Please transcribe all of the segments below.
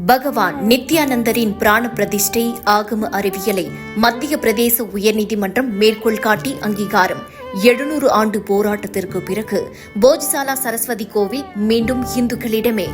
பகவான் நித்யானந்தரின் பிராண பிரதிஷ்டை ஆகம அறிவியலை மத்திய பிரதேச உயர்நீதிமன்றம் மேற்கோள் காட்டி அங்கீகாரம். 700 ஆண்டு போராட்டத்திற்கு பிறகு போஜ்சாலா சரஸ்வதி கோவில் மீண்டும் இந்துக்களிடமே.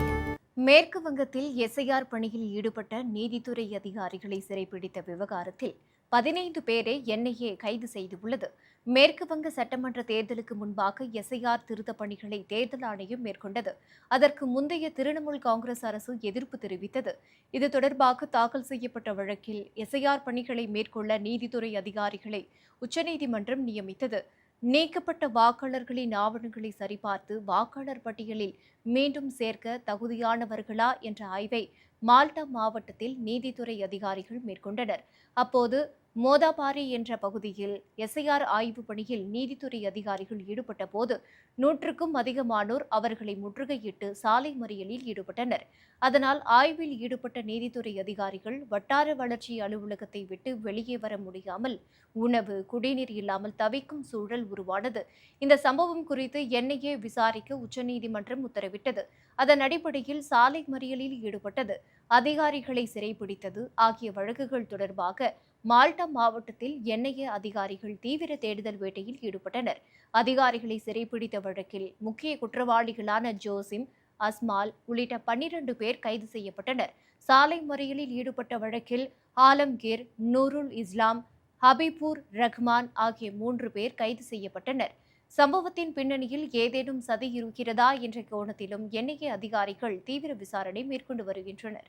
மேற்கு வங்கத்தில் எஸ்ஐஆர் பணியில் ஈடுபட்ட நீதித்துறை அதிகாரிகளை சிறைப்பிடித்த விவகாரத்தில் 15 பேரை என்ஐஏ கைது செய்துள்ளது. மேற்கு வங்க சட்டமன்ற தேர்தலுக்கு முன்பாக எஸ்ஐஆர் திருத்தப் பணிகளை தேர்தல் ஆணையம் மேற்கொண்டது. அதற்கு முந்தைய திரிணாமுல் காங்கிரஸ் அரசு எதிர்ப்பு தெரிவித்தது. இது தொடர்பாக தாக்கல் செய்யப்பட்ட வழக்கில் எஸ்ஐஆர் பணிகளை மேற்கொள்ள நீதித்துறை அதிகாரிகளை உச்சநீதிமன்றம் நியமித்தது. நீக்கப்பட்ட வாக்காளர்களின் ஆவணங்களை சரிபார்த்து வாக்காளர் பட்டியலில் மீண்டும் சேர்க்க தகுதியானவர்களா என்ற ஆய்வை மால்டா மாவட்டத்தில் நீதித்துறை அதிகாரிகள் மேற்கொண்டனர். அப்போது மோதாபாரி என்ற பகுதியில் எஸ்ஐஆர் ஆய்வு பணியில் நீதித்துறை அதிகாரிகள் ஈடுபட்ட போது 100க்கும் அதிகமானோர் அவர்களை முற்றுகையிட்டு சாலை மறியலில் ஈடுபட்டனர். அதனால் ஆய்வில் ஈடுபட்ட நீதித்துறை அதிகாரிகள் வட்டார வளர்ச்சி அலுவலகத்தை விட்டு வெளியே வர முடியாமல் உணவு, குடிநீர் இல்லாமல் தவிக்கும் சூழல் உருவானது. இந்த சம்பவம் குறித்து என்ஐஏ விசாரிக்க உச்சநீதிமன்றம் உத்தரவிட்டது. அதன் அடிப்படையில் சாலை மறியலில் ஈடுபட்டது, அதிகாரிகளை சிறைப்பிடித்தது ஆகிய வழக்குகள் தொடர்பாக மால்டா மாவட்டத்தில் என்ஐஏ அதிகாரிகள் தீவிர தேடுதல் வேட்டையில் ஈடுபட்டனர். அதிகாரிகளை சிறைப்பிடித்த வழக்கில் முக்கிய குற்றவாளிகளான ஜோசிம், அஸ்மால் உள்ளிட்ட 12 பேர் கைது செய்யப்பட்டனர். சாலை மறியலில் ஈடுபட்ட வழக்கில் ஆலம்கீர், நூருல் இஸ்லாம், ஹபீபூர் ரஹ்மான் ஆகிய 3 பேர் கைது செய்யப்பட்டனர். சம்பவத்தின் பின்னணியில் ஏதேனும் சதி இருக்கிறதா என்ற கோணத்திலும் என்ஐஏ அதிகாரிகள் தீவிர விசாரணை மேற்கொண்டு வருகின்றனர்.